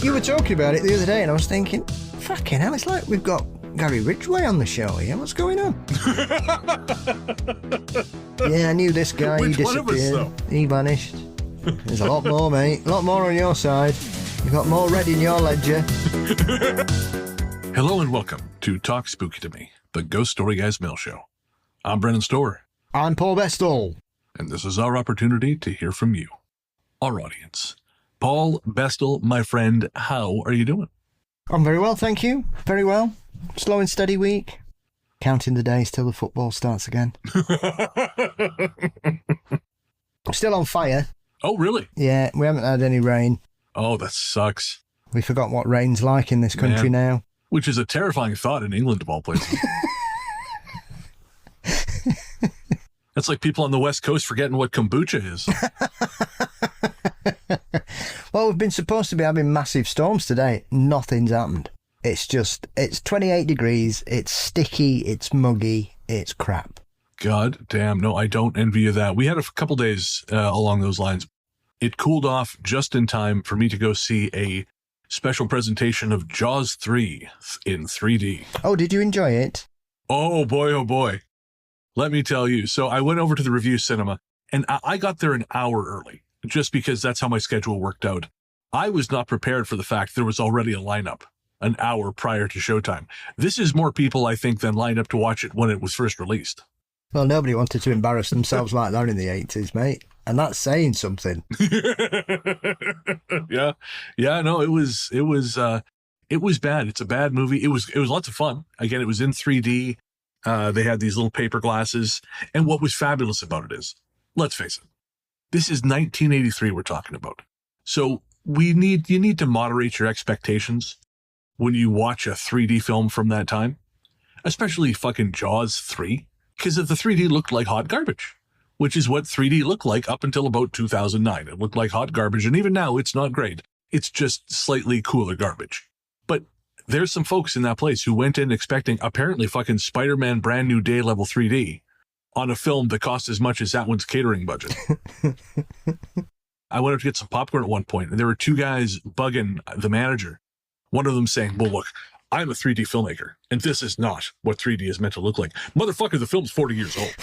You were talking about it the other day, and I was thinking, fucking hell, it's like we've got Gary Ridgway on the show here. What's going on? Yeah, I knew this guy. Which he one of us, disappeared. though? He vanished. There's a lot more, mate. A lot more on your side. You've got more red in your ledger. Hello and welcome to Talk Spooky to Me, the Ghost Story Guys Mail Show. I'm Brennan Storr. I'm Paul Bestall. And this is our opportunity to hear from you, our audience. Paul Bestall, my friend, how are you doing? I'm very well, thank you. Very well. Slow and steady week. Counting the days till the football starts again. I'm still on fire. Oh, really? Yeah, we haven't had any rain. Oh, that sucks. We forgot what rain's like in this country now. Which is a terrifying thought in England, of all places. That's like people on the West Coast forgetting what kombucha is. Well, we've been supposed to be having massive storms today. Nothing's happened. It's 28 degrees, it's sticky, it's muggy, it's crap. God damn, no, I don't envy you that. We had a couple days along those lines. It cooled off just in time for me to go see a special presentation of Jaws 3 in 3D. Oh, did you enjoy it? Oh boy. Let me tell you. So I went over to the Review Cinema, and I got there an hour early, just because that's how my schedule worked out. I was not prepared for the fact there was already a lineup an hour prior to showtime. This is more people, I think, than lined up to watch it when it was first released. Well, nobody wanted to embarrass themselves like that in the 80s, mate. And that's saying something. Yeah, no, it was bad. It's a bad movie. It was lots of fun. Again, it was in 3D. They had these little paper glasses. And what was fabulous about it is, let's face it, this is 1983 we're talking about. So you need to moderate your expectations when you watch a 3D film from that time, especially fucking Jaws 3, because if the 3D looked like hot garbage, which is what 3D looked like up until about 2009. It looked like hot garbage, and even now it's not great. It's just slightly cooler garbage. But there's some folks in that place who went in expecting apparently fucking Spider-Man Brand New Day level 3D on a film that cost as much as that one's catering budget. I went up to get some popcorn at one point, and there were two guys bugging the manager. One of them saying, well, look, I'm a 3D filmmaker, and this is not what 3D is meant to look like. Motherfucker, the film's 40 years old.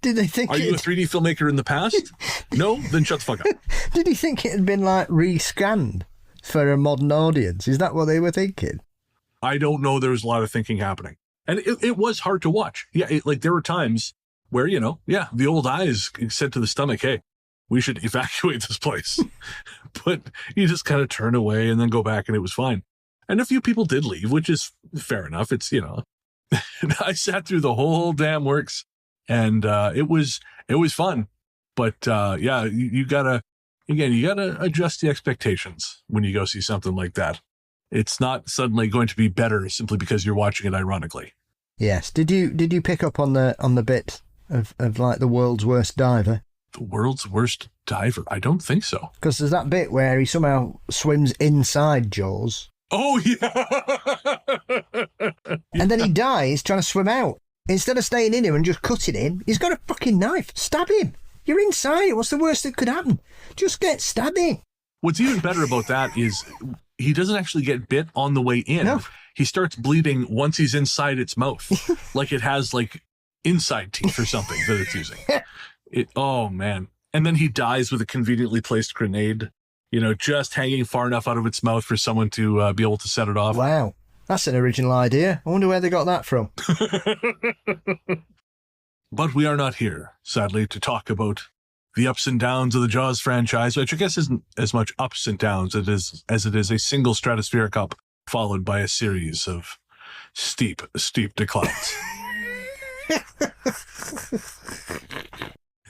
Did they think Are you a 3D filmmaker in the past? No? Then shut the fuck up. Did he think it had been, like, re-scanned for a modern audience? Is that what they were thinking? I don't know. There was a lot of thinking happening. And it was hard to watch. Yeah, there were times where, the old eyes said to the stomach, hey, we should evacuate this place. But you just kind of turn away and then go back, and it was fine. And a few people did leave, which is fair enough. It's, I sat through the whole damn works, and it was fun. But you gotta adjust the expectations when you go see something like that. It's not suddenly going to be better simply because you're watching it ironically. Yes. Did you pick up on the bit of like the world's worst diver? The world's worst diver? I don't think so. Because there's that bit where he somehow swims inside Jaws. Oh, yeah. And then he dies trying to swim out. Instead of staying in him and just cutting him, he's got a fucking knife. Stab him. You're inside. What's the worst that could happen? Just get stabbing. What's even better about that is he doesn't actually get bit on the way in. No. He starts bleeding once he's inside its mouth. Like it has like inside teeth or something that it's using. Oh, man. And then he dies with a conveniently placed grenade, just hanging far enough out of its mouth for someone to be able to set it off. Wow. That's an original idea. I wonder where they got that from. But we are not here, sadly, to talk about the ups and downs of the Jaws franchise, which I guess isn't as much ups and downs as it is a single stratospheric up followed by a series of steep declines.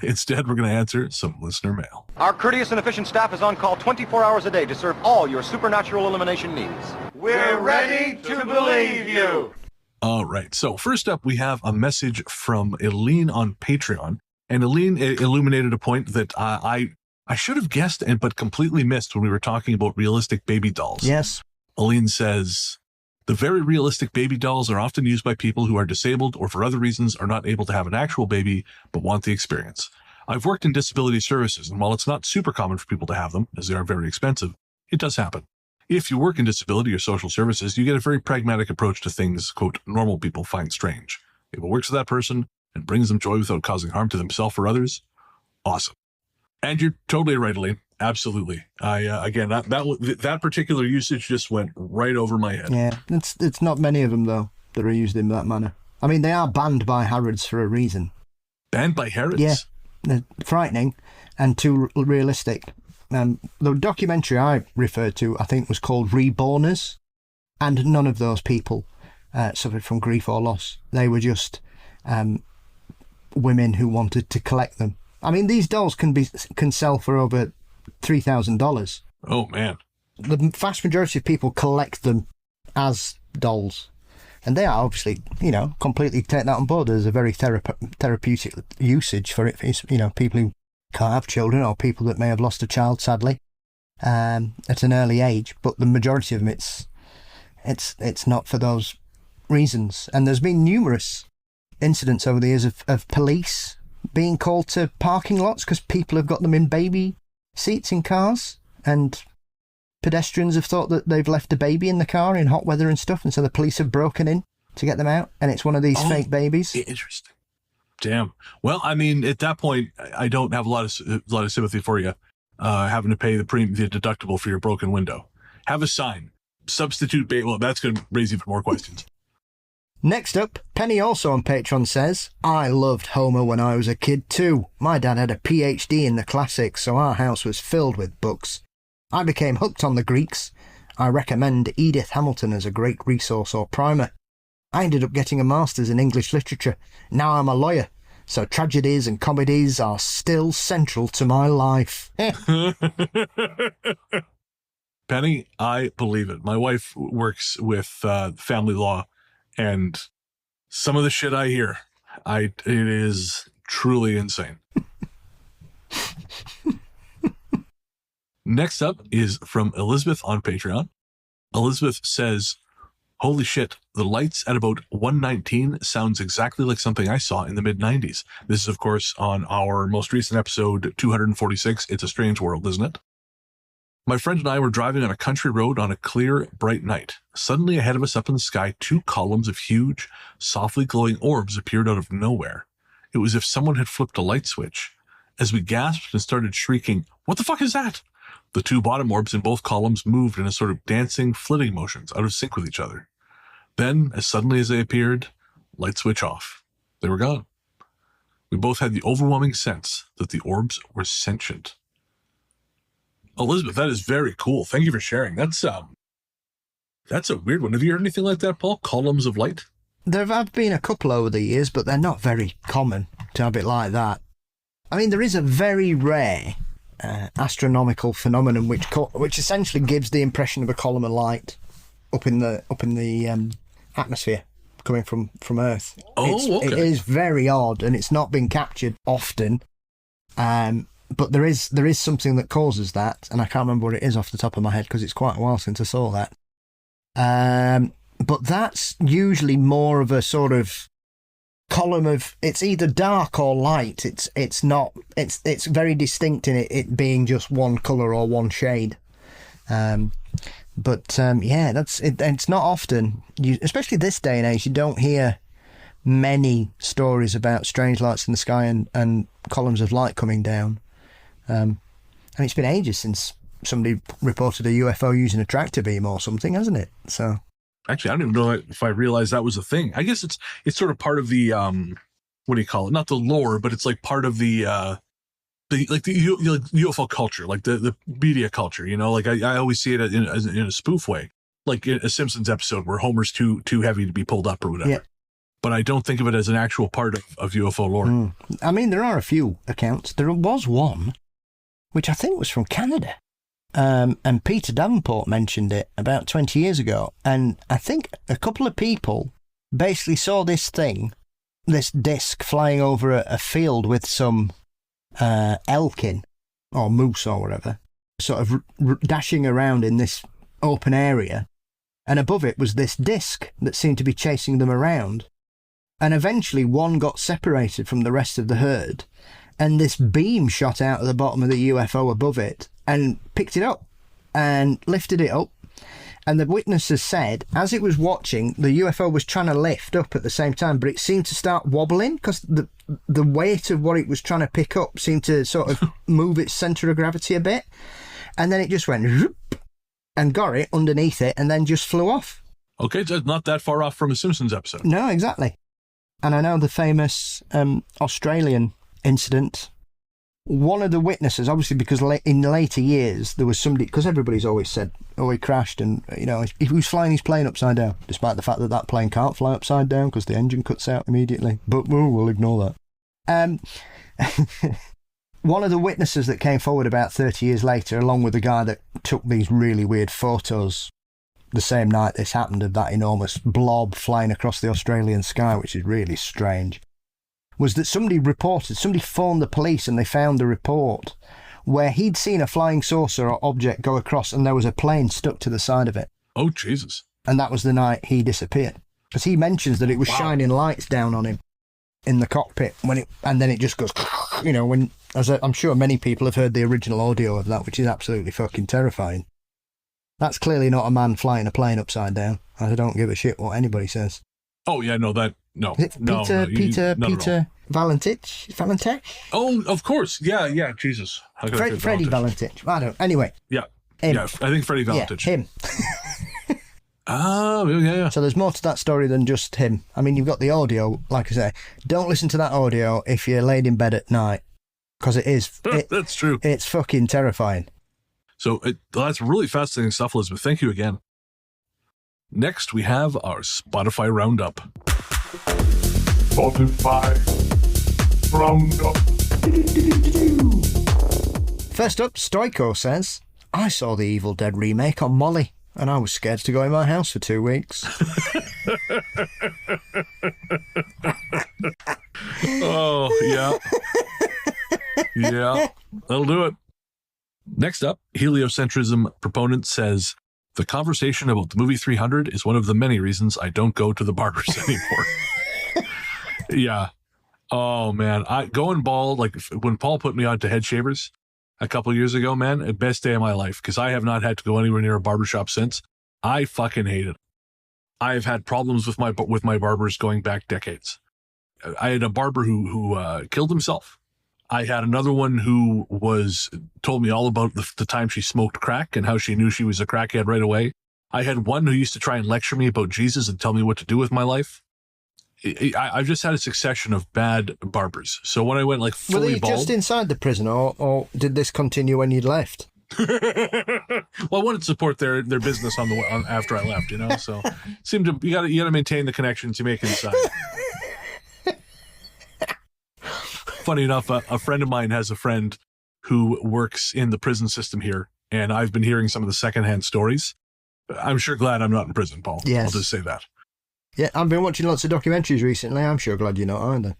Instead, we're going to answer some listener mail. Our courteous and efficient staff is on call 24 hours a day to serve all your supernatural elimination needs. We're ready to believe you. All right. So first up, we have a message from Eileen on Patreon. And Eileen illuminated a point that I should have guessed but completely missed when we were talking about realistic baby dolls. Yes. Eileen says, the very realistic baby dolls are often used by people who are disabled or for other reasons are not able to have an actual baby but want the experience. I've worked in disability services, and while it's not super common for people to have them, as they are very expensive, it does happen. If you work in disability or social services, you get a very pragmatic approach to things, quote, normal people find strange. If it works for that person and brings them joy without causing harm to themselves or others, awesome. And you're totally right, Elaine. Absolutely. Again, that particular usage just went right over my head. Yeah, it's not many of them, though, that are used in that manner. I mean, they are banned by Harrods for a reason. Banned by Harrods? Yeah, they're frightening and too realistic. The documentary I referred to, I think, was called Reborners, and none of those people suffered from grief or loss. They were just women who wanted to collect them. I mean, these dolls can sell for over $3,000. Oh, man. The vast majority of people collect them as dolls. And they are obviously, completely take that on board. There's a very therapeutic usage for it. People who can't have children or people that may have lost a child, sadly, at an early age. But the majority of them, it's not for those reasons. And there's been numerous incidents over the years of police being called to parking lots because people have got them in baby seats in cars, and pedestrians have thought that they've left a baby in the car in hot weather and stuff, and so the police have broken in to get them out, and it's one of these fake babies. Interesting. Damn. Well, I mean, at that point, I don't have a lot of sympathy for you having to pay the deductible for your broken window. Have a sign. Substitute baby. Well, that's going to raise even more questions. Next up, Penny also on Patreon says, I loved Homer when I was a kid too. My dad had a PhD in the classics, so our house was filled with books. I became hooked on the Greeks. I recommend Edith Hamilton as a great resource or primer. I ended up getting a master's in English literature. Now I'm a lawyer, so tragedies and comedies are still central to my life. Penny, I believe it. My wife works with family law, and some of the shit I hear, it is truly insane. Next up is from Elizabeth on Patreon. Elizabeth says, holy shit, the lights at about 1:19 sounds exactly like something I saw in the mid-90s. This is, of course, on our most recent episode 246. It's a Strange World, isn't it? My friend and I were driving on a country road on a clear, bright night. Suddenly ahead of us up in the sky, 2 columns of huge, softly glowing orbs appeared out of nowhere. It was as if someone had flipped a light switch. As we gasped and started shrieking, "What the fuck is that?" The 2 bottom orbs in both columns moved in a sort of dancing, flitting motions, out of sync with each other. Then, as suddenly as they appeared, light switch off. They were gone. We both had the overwhelming sense that the orbs were sentient. Elizabeth, that is very cool. Thank you for sharing. That's a weird one. Have you heard anything like that, Paul? Columns of light? There have been a couple over the years, but they're not very common to have it like that. I mean, there is a very rare astronomical phenomenon which essentially gives the impression of a column of light up in the atmosphere coming from Earth. Okay. It is very odd, and it's not been captured often. But there is something that causes that, and I can't remember what it is off the top of my head because it's quite a while since I saw that. But that's usually more of a sort of column of, it's either dark or light. It's very distinct in it being just one colour or one shade. It's not often, especially this day and age, you don't hear many stories about strange lights in the sky and columns of light coming down. And it's been ages since somebody reported a UFO using a tractor beam or something, hasn't it? So actually, I don't even know if I realized that was a thing. I guess it's sort of part of the what do you call it? Not the lore, but it's like part of the UFO culture, like the media culture. Like I always see it in a spoof way, like in a Simpsons episode where Homer's too heavy to be pulled up or whatever. Yeah. But I don't think of it as an actual part of UFO lore. I mean, there are a few accounts. There was one, which I think was from Canada. And Peter Davenport mentioned it about 20 years ago. And I think a couple of people basically saw this disc flying over a field with some elk in, or moose or whatever, sort of dashing around in this open area. And above it was this disc that seemed to be chasing them around. And eventually one got separated from the rest of the herd and this beam shot out of the bottom of the UFO above it and picked it up and lifted it up. And the witnesses said, as it was watching, the UFO was trying to lift up at the same time, but it seemed to start wobbling because the weight of what it was trying to pick up seemed to sort of move its centre of gravity a bit. And then it just went whoop, and got it underneath it and then just flew off. Okay, so it's not that far off from a Simpsons episode. No, exactly. And I know the famous Australian incident. One of the witnesses, obviously, because in later years there was somebody, because everybody's always said, oh, he crashed, and he was flying his plane upside down, despite the fact that plane can't fly upside down because the engine cuts out immediately. But we'll ignore that. One of the witnesses that came forward about 30 years later, along with the guy that took these really weird photos the same night this happened, of that enormous blob flying across the Australian sky, which is really strange, was that somebody phoned the police and they found a report where he'd seen a flying saucer or object go across and there was a plane stuck to the side of it. Oh, Jesus. And that was the night he disappeared. Because he mentions that it was shining lights down on him in the cockpit and then it just goes, I'm sure many people have heard the original audio of that, which is absolutely fucking terrifying. That's clearly not a man flying a plane upside down. I don't give a shit what anybody says. Oh, yeah, no, no. Is it Peter Valentich? Oh, of course. Yeah, Jesus. Freddie Valentich. I don't. Anyway. Yeah. Him. Yeah, I think Freddie Valentich. Yeah, him. Oh, yeah. So there's more to that story than just him. I mean, you've got the audio, like I say. Don't listen to that audio if you're laid in bed at night, because it is. That's true. It's fucking terrifying. So that's really fascinating stuff, Elizabeth. Thank you again. Next, we have our Spotify Roundup. Spotify Roundup. First up, Stoico says, I saw the Evil Dead remake on Molly, and I was scared to go in my house for 2 weeks. Oh, yeah. Yeah, that'll do it. Next up, heliocentrism proponent says, the conversation about the movie 300 is one of the many reasons I don't go to the barbers anymore. Yeah. Oh, man. Going bald, like when Paul put me on to head shavers a couple of years ago, man, the best day of my life, because I have not had to go anywhere near a barbershop since. I fucking hate it. I've had problems with my barbers going back decades. I had a barber who killed himself. I had another one who told me all about the time she smoked crack and how she knew she was a crackhead right away. I had one who used to try and lecture me about Jesus and tell me what to do with my life. I've just had a succession of bad barbers. So when I went like fully bald... Were they just inside the prison or did this continue when you'd left? Well, I wanted to support their business on after I left, so seemed you got to maintain the connections you make inside. Funny enough, a friend of mine has a friend who works in the prison system here, and I've been hearing some of the secondhand stories. I'm sure glad I'm not in prison, Paul. Yes. I'll just say that. Yeah, I've been watching lots of documentaries recently. I'm sure glad you're not either.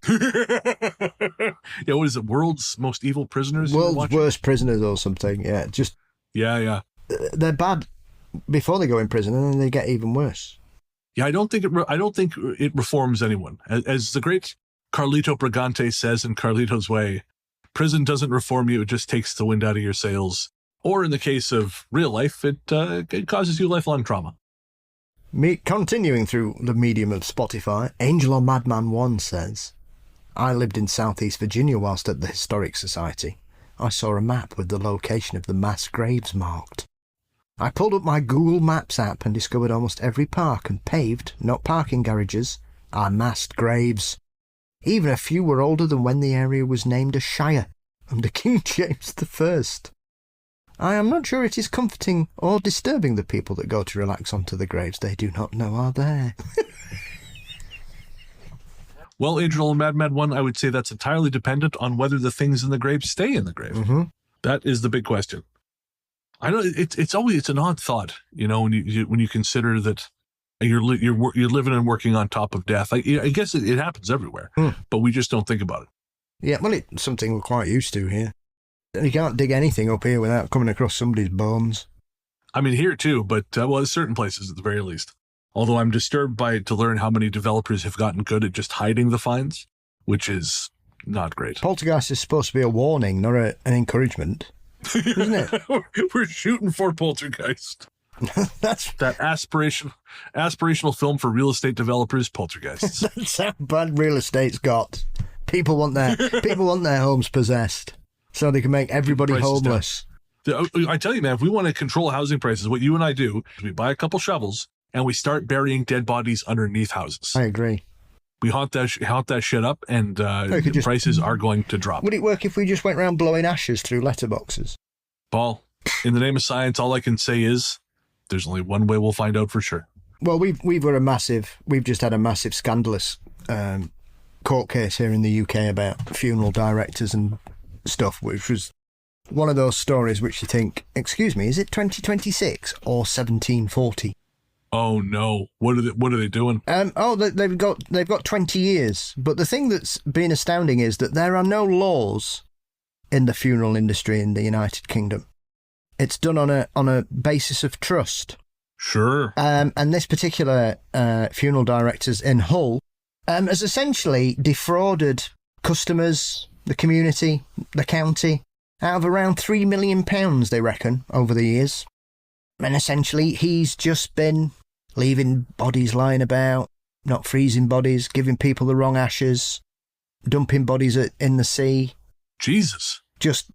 Yeah, what is it? World's Most Evil Prisoners? World's Worst Prisoners or something. Yeah, just... Yeah. They're bad before they go in prison, and then they get even worse. Yeah, I don't think it reforms anyone. As the great Carlito Brigante says in Carlito's Way, prison doesn't reform you, it just takes the wind out of your sails. Or in the case of real life, it causes you lifelong trauma. Continuing through the medium of Spotify, Angel or Madman 1 says, I lived in southeast Virginia whilst at the Historic Society. I saw a map with the location of the mass graves marked. I pulled up my Google Maps app and discovered almost every park and paved, not parking garages, are massed graves. Even a few were older than when the area was named a shire under King James I. I am not sure it is comforting or disturbing the people that go to relax onto the graves they do not know are there. Well, Angel and Madman 1, I would say that's entirely dependent on whether the things in the grave stay in the grave. Mm-hmm. That is the big question. I know it's an odd thought, when you consider that you're living and working on top of death. I guess it happens everywhere, but we just don't think about it. Yeah, well, it's something we're quite used to here. You can't dig anything up here without coming across somebody's bones. I mean, here too, but there's certain places at the very least. Although I'm disturbed to learn how many developers have gotten good at just hiding the finds, which is Not great. Poltergeist is supposed to be a warning, not an encouragement, isn't it? We're shooting for Poltergeist. That's That aspirational film for real estate developers, Poltergeists. that's how bad real estate's got. People want their homes possessed so they can make everybody Prices homeless. I tell you, man, if we want to control housing prices, what you and I do is we buy a couple shovels and we start burying dead bodies underneath houses. I agree. We haunt that shit up, and the prices are going to drop. Would it work if we just went around blowing ashes through letterboxes? Paul, in the name of science, all I can say is there's only one way we'll find out for sure. Well, we've just had a massive scandalous court case here in the UK about funeral directors and stuff, which was one of those stories which you think, excuse me, is it 2026 or 1740? Oh no! What are they doing? They've got 20 years. But the thing that's been astounding is that there are no laws in the funeral industry in the United Kingdom. It's done on a basis of trust. Sure. And this particular funeral directors in Hull has essentially defrauded customers, the community, the county, out of around £3 million, they reckon, over the years. And essentially, he's just been leaving bodies lying about, not freezing bodies, giving people the wrong ashes, dumping bodies in the sea. Jesus. Just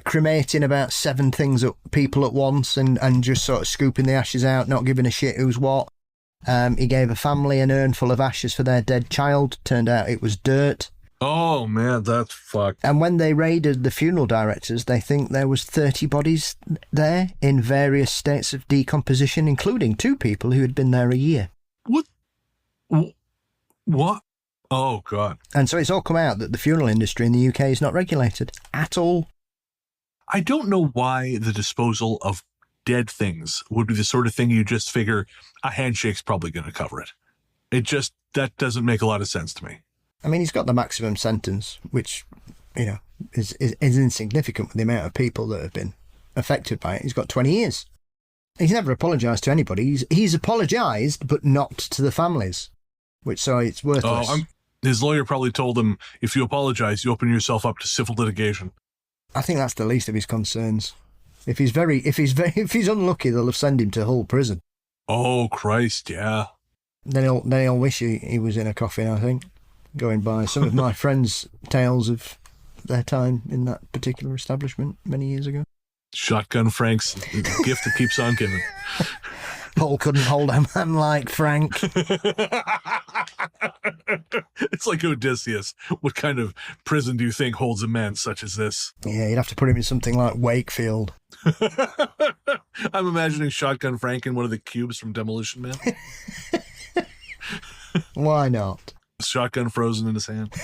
cremating about 7 things at people at once and just sort of scooping the ashes out, not giving a shit who's what. He gave a family an urn full of ashes for their dead child. Turned out it was dirt. Oh, man, that's fucked. And when they raided the funeral directors, they think there was 30 bodies there in various states of decomposition, including 2 people who had been there a year. What? Oh, God. And so it's all come out that the funeral industry in the UK is not regulated at all. I don't know why the disposal of dead things would be the sort of thing you just figure a handshake's probably going to cover it. That doesn't make a lot of sense to me. I mean, he's got the maximum sentence, which, is insignificant with the amount of people that have been affected by it. He's got 20 years. He's never apologised to anybody. He's apologised, but not to the families, so it's worthless. His lawyer probably told him, if you apologise, you open yourself up to civil litigation. I think that's the least of his concerns. If he's unlucky, they'll have sent him to Hull prison. Oh, Christ, yeah. Then he'll wish he was in a coffin, I think. Going by some of my friends' tales of their time in that particular establishment many years ago. Shotgun Frank's the gift that keeps on giving. Paul couldn't hold a man like Frank. It's like Odysseus. What kind of prison do you think holds a man such as this? Yeah, you'd have to put him in something like Wakefield. I'm imagining Shotgun Frank in one of the cubes from Demolition Man. Why not? Shotgun frozen in his hand.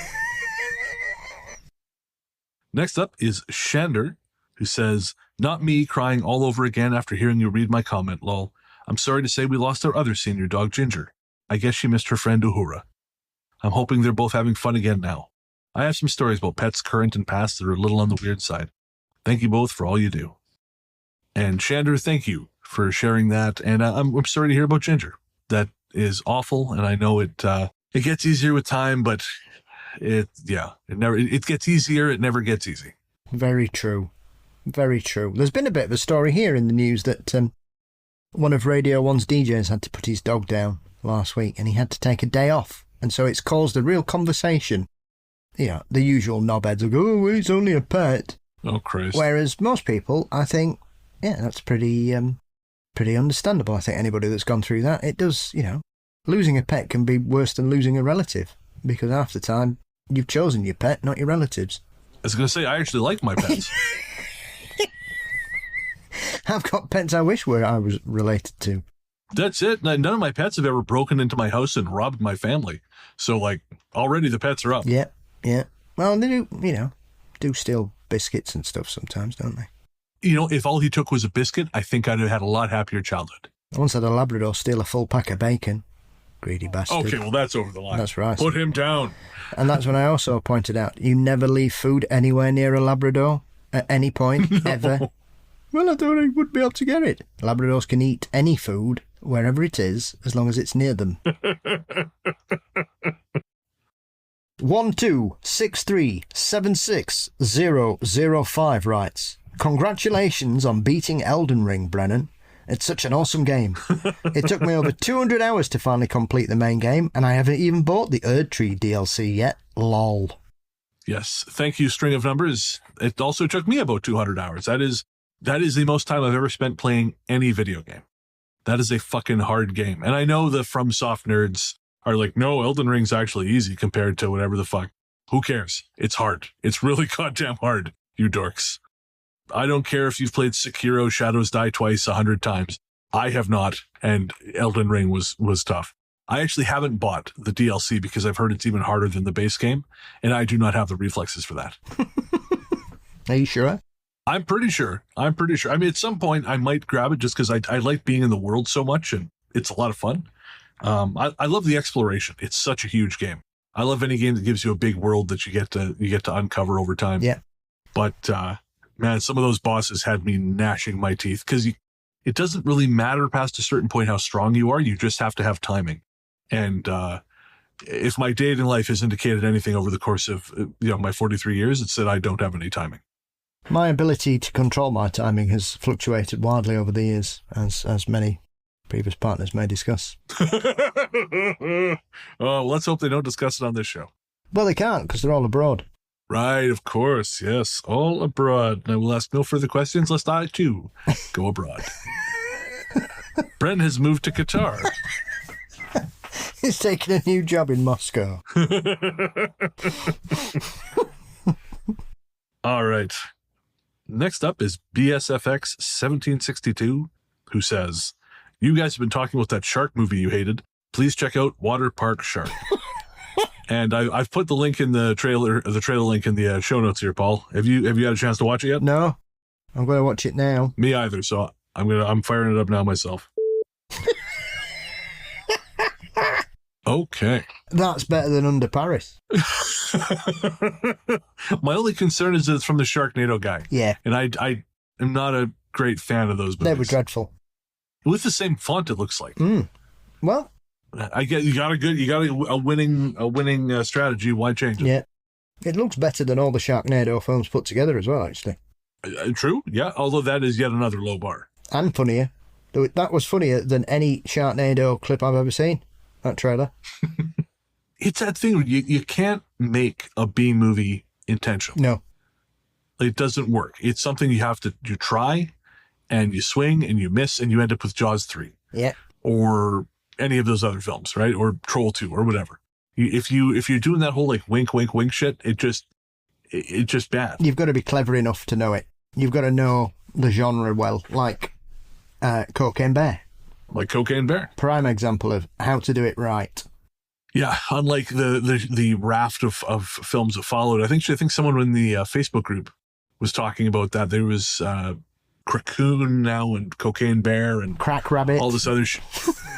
Next up is Shander, who says, "Not me crying all over again after hearing you read my comment, lol. I'm sorry to say we lost our other senior dog, Ginger. I guess she missed her friend Uhura. I'm hoping they're both having fun again now. I have some stories about pets current and past that are a little on the weird side. Thank you both for all you do." And Shander, thank you for sharing that. And I'm sorry to hear about Ginger. That is awful, and I know it gets easier with time, but it gets easier. It never gets easy. Very true. Very true. There's been a bit of a story here in the news that one of Radio 1's DJs had to put his dog down last week and he had to take a day off. And so it's caused a real conversation. The usual knobheads will go, "Oh, well, it's only a pet." Oh, Christ. Whereas most people, I think, yeah, that's pretty understandable. I think anybody that's gone through that, it does, losing a pet can be worse than losing a relative because half the time you've chosen your pet, not your relatives. I was going to say, I actually like my pets. I've got pets I wish I was related to. That's it. None of my pets have ever broken into my house and robbed my family. So, already the pets are up. Yeah. Well, they do steal biscuits and stuff sometimes, don't they? If all he took was a biscuit, I think I'd have had a lot happier childhood. I once had a Labrador steal a full pack of bacon. Greedy bastard. Okay, well, that's over the line. That's right. Put him down. And that's when I also pointed out, you never leave food anywhere near a Labrador at any point, No. ever. Well, I thought I would be able to get it. Labradors can eat any food, wherever it is, as long as it's near them. 126376005 writes, "Congratulations on beating Elden Ring, Brennan. It's such an awesome game. It took me over 200 hours to finally complete the main game, and I haven't even bought the Erdtree DLC yet. Lol." Yes. Thank you, string of numbers. It also took me about 200 hours. That is the most time I've ever spent playing any video game. That is a fucking hard game. And I know the FromSoft nerds are like, no, Elden Ring's actually easy compared to whatever the fuck. Who cares? It's hard. It's really goddamn hard, you dorks. I don't care if you've played Sekiro Shadows Die Twice 100 times. I have not, and Elden Ring was tough. I actually haven't bought the DLC because I've heard it's even harder than the base game, and I do not have the reflexes for that. Are you sure? I'm pretty sure. I mean, at some point, I might grab it just because I like being in the world so much, and it's a lot of fun. I love the exploration. It's such a huge game. I love any game that gives you a big world that you get to uncover over time. Yeah. But man, some of those bosses had me gnashing my teeth because it doesn't really matter past a certain point how strong you are. You just have to have timing. And if my dating life has indicated anything over the course of my 43 years, it's that I don't have any timing. My ability to control my timing has fluctuated wildly over the years, as many previous partners may discuss. Oh, let's hope they don't discuss it on this show. Well, they can't because they're all abroad. Right, of course, yes, all abroad. And I will ask no further questions lest I, too, go abroad. Bren has moved to Qatar. He's taking a new job in Moscow. All right. Next up is BSFX1762, who says, "You guys have been talking about that shark movie you hated. Please check out Water Park Shark." And I've put the link in the trailer link in the show notes here, Paul. Have you had a chance to watch it yet? No, I'm going to watch it now. Me either. So I'm firing it up now myself. Okay. That's better than Under Paris. My only concern is that it's from the Sharknado guy. Yeah. And I am not a great fan of those movies. They were dreadful. With the same font, it looks like. Well, I get you got a winning strategy. Why change it? Yeah. It looks better than all the Sharknado films put together as well, actually. True. Yeah. Although that is yet another low bar. And funnier. That was funnier than any Sharknado clip I've ever seen. That trailer. It's that thing where you can't make a B movie intentional. No. It doesn't work. It's something you try and you swing and you miss and you end up with Jaws 3. Yeah. Or any of those other films, right? Or Troll 2 or whatever. If you're doing that whole like wink, wink, wink shit, it's just bad. You've got to be clever enough to know it. You've got to know the genre well, like Cocaine Bear. Like Cocaine Bear. Prime example of how to do it right. Yeah, unlike the raft of films that followed. I think someone in the Facebook group was talking about that. There was Crackoon now and Cocaine Bear and Crack Rabbit. All this other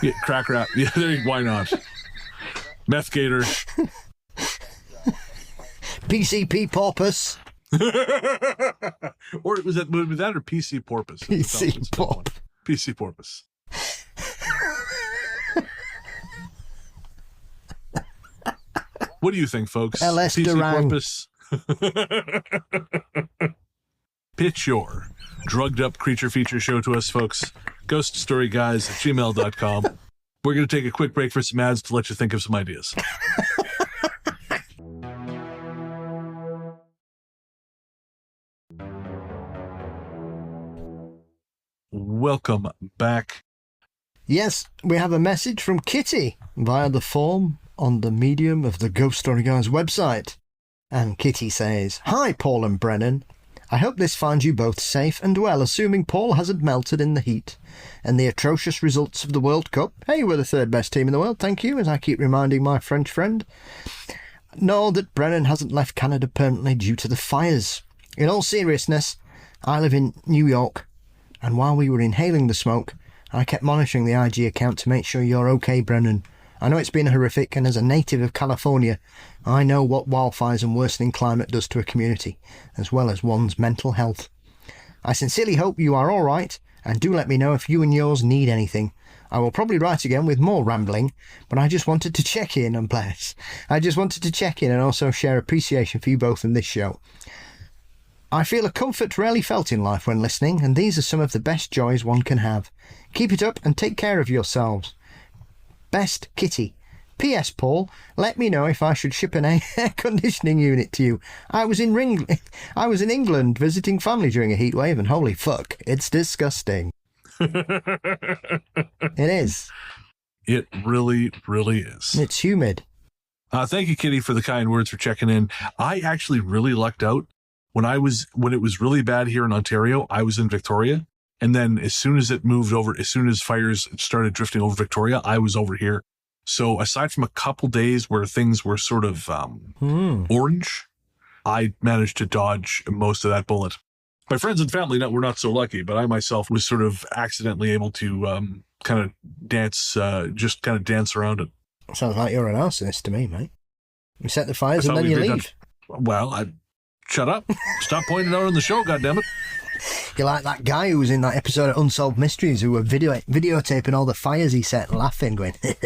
yeah, Crack Rabbit. Yeah, why not? Meth Gator. PCP Porpoise. Or was that or PC Porpoise? PC Pop. PC Porpoise. What do you think, folks? LS PC Durang. Porpoise. Pitch your drugged up creature feature show to us, folks. ghoststoryguys@gmail.com. We're going to take a quick break for some ads to let you think of some ideas. Welcome back. Yes, we have a message from Kitty via the form on the medium of the Ghost Story Guys website. And Kitty says, "Hi, Paul and Brennan. I hope this finds you both safe and well, assuming Paul hasn't melted in the heat and the atrocious results of the World Cup. Hey, we're the third best team in the world, thank you, as I keep reminding my French friend. Nor that Brennan hasn't left Canada permanently due to the fires. In all seriousness, I live in New York, and while we were inhaling the smoke, I kept monitoring the IG account to make sure you're okay, Brennan. I know it's been horrific, and as a native of California, I know what wildfires and worsening climate does to a community, as well as one's mental health. I sincerely hope you are all right, and do let me know if you and yours need anything. I will probably write again with more rambling, but I just wanted to check in and bless. I just wanted to check in and also share appreciation for you both in this show. I feel a comfort rarely felt in life when listening, and these are some of the best joys one can have. Keep it up and take care of yourselves. Best, Kitty. P.S. Paul, let me know if I should ship an air conditioning unit to you. I was in England visiting family during a heat wave, and holy fuck, it's disgusting. It is. It really, really is. It's humid. Thank you, Kitty, for the kind words, for checking in. I actually really lucked out. When it was really bad here in Ontario, I was in Victoria. And then as soon as it moved over, as soon as fires started drifting over Victoria, I was over here. So aside from a couple days where things were sort of orange, I managed to dodge most of that bullet. My friends and family were not so lucky, but I myself was sort of accidentally able to kind of dance around it. Sounds like you're an arsonist to me, mate. You set the fires and then you leave. Well, shut up. Stop pointing out on the show, goddammit. You're like that guy who was in that episode of Unsolved Mysteries who were videotaping all the fires he set, laughing, going, that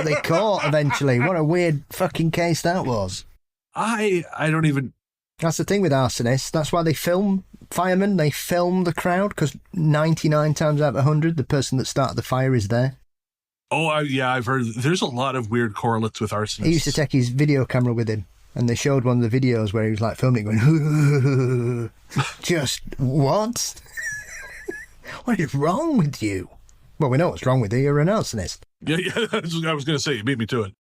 they caught eventually. What a weird fucking case that was. I don't even... That's the thing with arsonists. That's why they film firemen. They film the crowd, because 99 times out of 100, the person that started the fire is there. Oh, yeah, I've heard. There's a lot of weird correlates with arsonists. He used to take his video camera with him. And they showed one of the videos where he was like filming going, just what? What is wrong with you? Well, we know what's wrong with you. You're an arsonist. Yeah, that's what I was going to say. You beat me to it.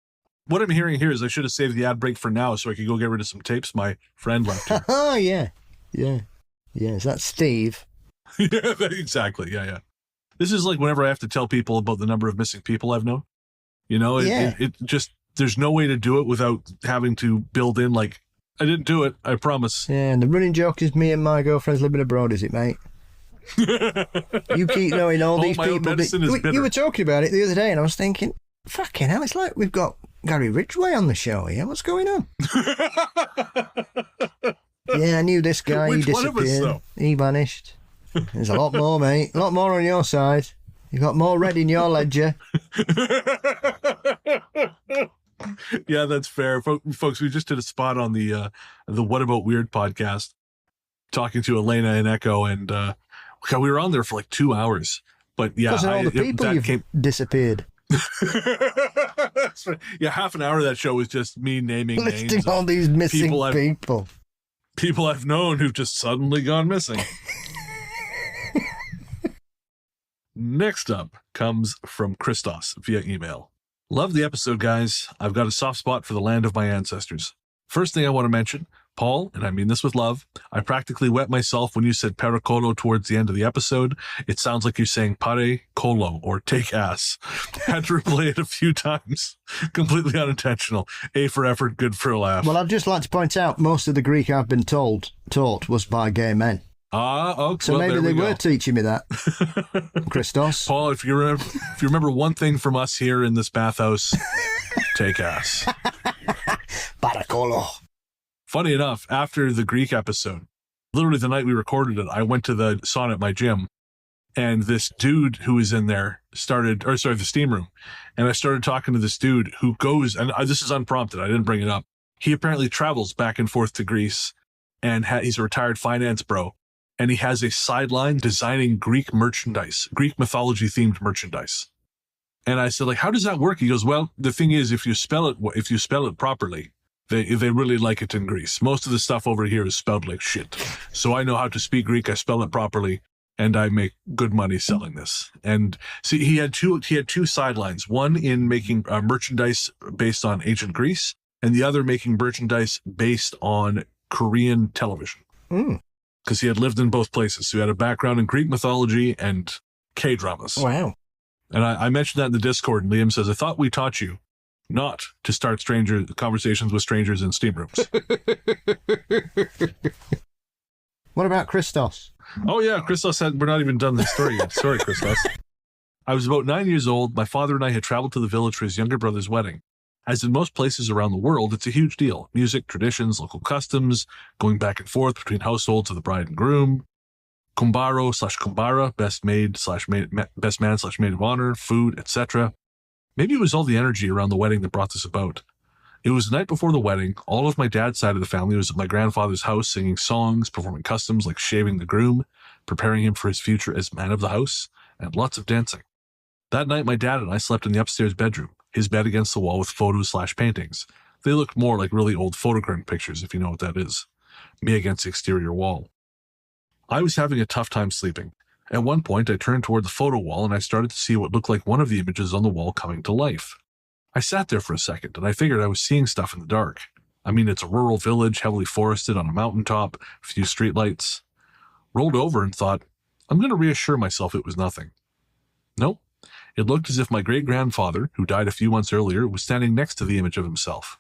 What I'm hearing here is I should have saved the ad break for now so I could go get rid of some tapes my friend left here. Oh, yeah. Yeah. Yeah, is that Steve? Yeah, exactly. Yeah. This is like whenever I have to tell people about the number of missing people I've known. You know, it just... There's no way to do it without having to build in, like, I didn't do it, I promise. Yeah, and the running joke is me and my girlfriend's living abroad, is it, mate? You keep knowing all these my people. medicine is bitter. You were talking about it the other day, and I was thinking, fucking hell, it's like we've got Gary Ridgway on the show here. What's going on? Yeah, I knew this guy. Which he one of us, disappeared. though? He vanished. There's a lot more, mate. A lot more on your side. You've got more red in your ledger. Yeah, that's fair. Folks, we just did a spot on the What About Weird podcast talking to Elena and Echo, and we were on there for like 2 hours. But yeah, all the people disappeared. Yeah, half an hour of that show was just me naming listing names all these missing people I've known who've just suddenly gone missing. Next up comes from Christos via email. Love the episode, guys. I've got a soft spot for the land of my ancestors. First thing I want to mention, Paul, and I mean this with love, I practically wet myself when you said pericolo towards the end of the episode. It sounds like you're saying pare colo, or take ass. Had to replay it a few times. Completely unintentional. A for effort, good for a laugh. Well, I'd just like to point out, most of the Greek I've been taught was by gay men. Okay. So maybe they were teaching me that. Christos. Paul, if you remember one thing from us here in this bathhouse, take ass. Paracolo. Funny enough, after the Greek episode, literally the night we recorded it, I went to the sauna at my gym, and this dude who was in there the steam room, and I started talking to this dude who goes, and this is unprompted, I didn't bring it up. He apparently travels back and forth to Greece, and he's a retired finance bro. And he has a sideline designing Greek merchandise, Greek mythology themed merchandise. And I said, like, how does that work? He goes, well, the thing is, if you spell it properly, they really like it in Greece. Most of the stuff over here is spelled like shit. So I know how to speak Greek. I spell it properly, and I make good money selling this. And see, he had two sidelines. One in making merchandise based on ancient Greece, and the other making merchandise based on Korean television. Because he had lived in both places. So he had a background in Greek mythology and K-dramas. Wow. And I mentioned that in the Discord, and Liam says, I thought we taught you not to start conversations with strangers in steam rooms. What about Christos? Oh, yeah, Christos said, we're not even done this story yet. Sorry, Christos. I was about 9 years old. My father and I had traveled to the village for his younger brother's wedding. As in most places around the world, it's a huge deal. Music, traditions, local customs, going back and forth between households of the bride and groom. Kumbaro/Kumbara, best man/maid of honor, food, etc. Maybe it was all the energy around the wedding that brought this about. It was the night before the wedding. All of my dad's side of the family was at my grandfather's house singing songs, performing customs like shaving the groom, preparing him for his future as man of the house, and lots of dancing. That night, my dad and I slept in the upstairs bedroom, his bed against the wall with photos/paintings. They looked more like really old photogrammed pictures, if you know what that is. Me against the exterior wall. I was having a tough time sleeping. At one point, I turned toward the photo wall and I started to see what looked like one of the images on the wall coming to life. I sat there for a second and I figured I was seeing stuff in the dark. I mean, it's a rural village, heavily forested on a mountaintop, a few streetlights. Rolled over and thought, I'm going to reassure myself it was nothing. Nope. It looked as if my great-grandfather, who died a few months earlier, was standing next to the image of himself.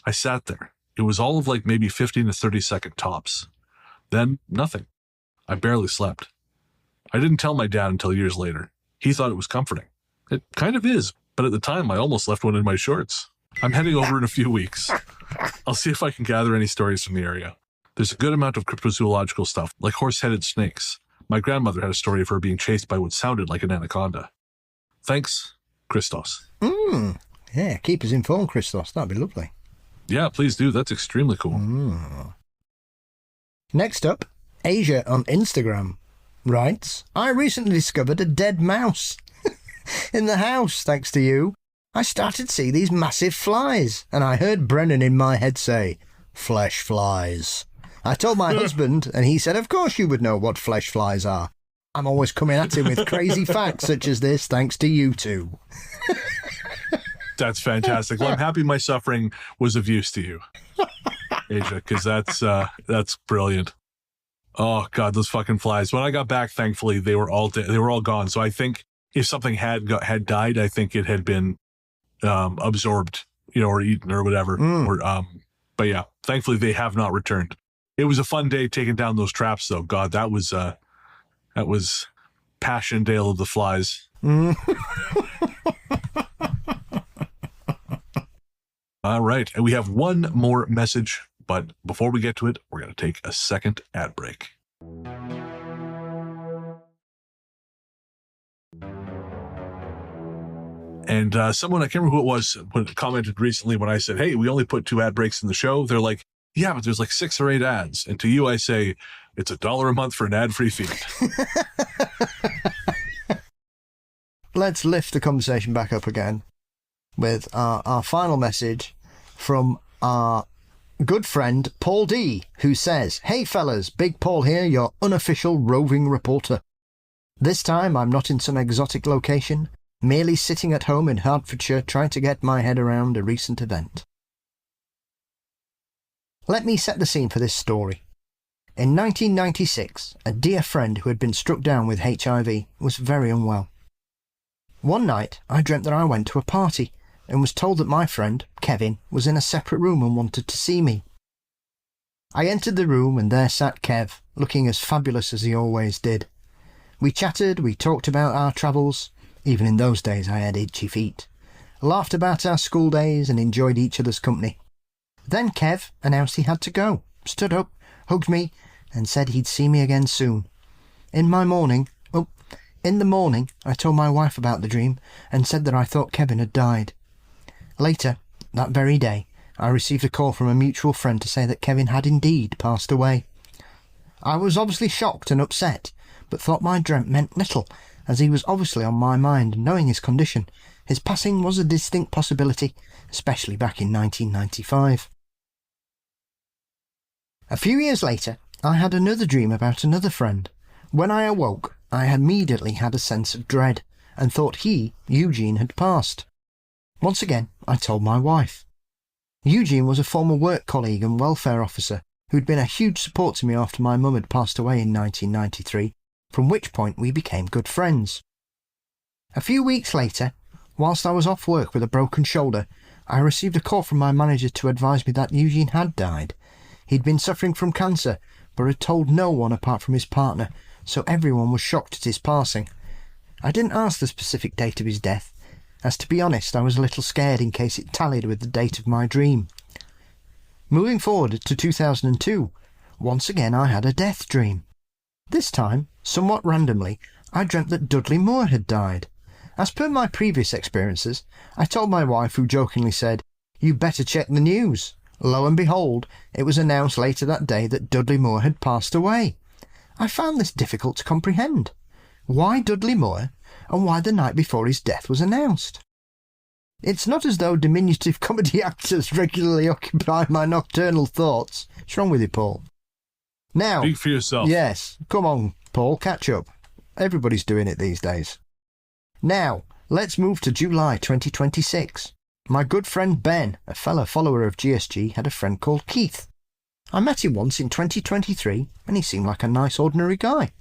I sat there. It was all of like maybe 15 to 30 second tops. Then, nothing. I barely slept. I didn't tell my dad until years later. He thought it was comforting. It kind of is, but at the time I almost left one in my shorts. I'm heading over in a few weeks. I'll see if I can gather any stories from the area. There's a good amount of cryptozoological stuff, like horse-headed snakes. My grandmother had a story of her being chased by what sounded like an anaconda. Thanks, Christos. Yeah, keep us informed, Christos. That'd be lovely. Yeah, please do. That's extremely cool. Next up, Asia on Instagram writes, I recently discovered a dead mouse in the house, thanks to you. I started to see these massive flies, and I heard Brennan in my head say, flesh flies. I told my husband, and he said, of course you would know what flesh flies are. I'm always coming at him with crazy facts such as this, thanks to you two. That's fantastic. Well, I'm happy my suffering was of use to you, Asia, because that's brilliant. Oh God, those fucking flies! When I got back, thankfully they were all gone. So I think if something had died, I think it had been absorbed, or eaten or whatever. But yeah, thankfully they have not returned. It was a fun day taking down those traps, though. God, that was Passion Dale of the Flies. All right, and we have one more message, but before we get to it, we're going to take a second ad break. And someone, I can't remember who it was, commented recently when I said, hey, we only put 2 ad breaks in the show. They're like, yeah, but there's like 6 or 8 ads. And to you, I say, it's $1 a month for an ad-free feed. Let's lift the conversation back up again with our final message from our good friend Paul D, who says, hey fellas, Big Paul here, your unofficial roving reporter. This time I'm not in some exotic location, merely sitting at home in Hertfordshire trying to get my head around a recent event. Let me set the scene for this story. In 1996, a dear friend who had been struck down with HIV was very unwell. One night, I dreamt that I went to a party and was told that my friend, Kevin, was in a separate room and wanted to see me. I entered the room and there sat Kev, looking as fabulous as he always did. We chatted, we talked about our travels, even in those days I had itchy feet, laughed about our school days and enjoyed each other's company. Then Kev announced he had to go, stood up, hugged me and said he'd see me again soon. In the morning, I told my wife about the dream and said that I thought Kevin had died. Later, that very day, I received a call from a mutual friend to say that Kevin had indeed passed away. I was obviously shocked and upset, but thought my dream meant little, as he was obviously on my mind, and knowing his condition. His passing was a distinct possibility, especially back in 1995. A few years later, I had another dream about another friend. When I awoke, I immediately had a sense of dread, and thought he, Eugene, had passed. Once again, I told my wife. Eugene was a former work colleague and welfare officer who'd been a huge support to me after my mum had passed away in 1993, from which point we became good friends. A few weeks later, whilst I was off work with a broken shoulder, I received a call from my manager to advise me that Eugene had died. He'd been suffering from cancer, but had told no one apart from his partner, so everyone was shocked at his passing. I didn't ask the specific date of his death, as to be honest I was a little scared in case it tallied with the date of my dream. Moving forward to 2002, once again I had a death dream. This time, somewhat randomly, I dreamt that Dudley Moore had died. As per my previous experiences, I told my wife, who jokingly said, "You better check the news." Lo and behold, it was announced later that day that Dudley Moore had passed away. I found this difficult to comprehend. Why Dudley Moore, and why the night before his death was announced? It's not as though diminutive comedy actors regularly occupy my nocturnal thoughts. What's wrong with you, Paul? Now, speak for yourself. Yes, come on, Paul, catch up. Everybody's doing it these days. Now, let's move to July 2026. My good friend Ben, a fellow follower of GSG, had a friend called Keith. I met him once in 2023, and he seemed like a nice ordinary guy.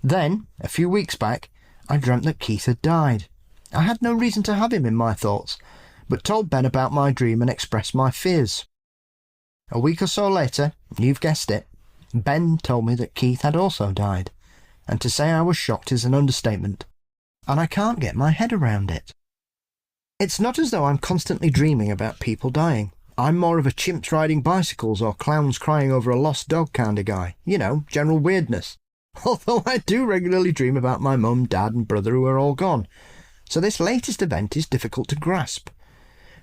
Then, a few weeks back, I dreamt that Keith had died. I had no reason to have him in my thoughts, but told Ben about my dream and expressed my fears. A week or so later, you've guessed it, Ben told me that Keith had also died, and to say I was shocked is an understatement, and I can't get my head around it. It's not as though I'm constantly dreaming about people dying. I'm more of a chimps riding bicycles or clowns crying over a lost dog kind of guy. You know, general weirdness. Although I do regularly dream about my mum, dad and brother who are all gone. So this latest event is difficult to grasp.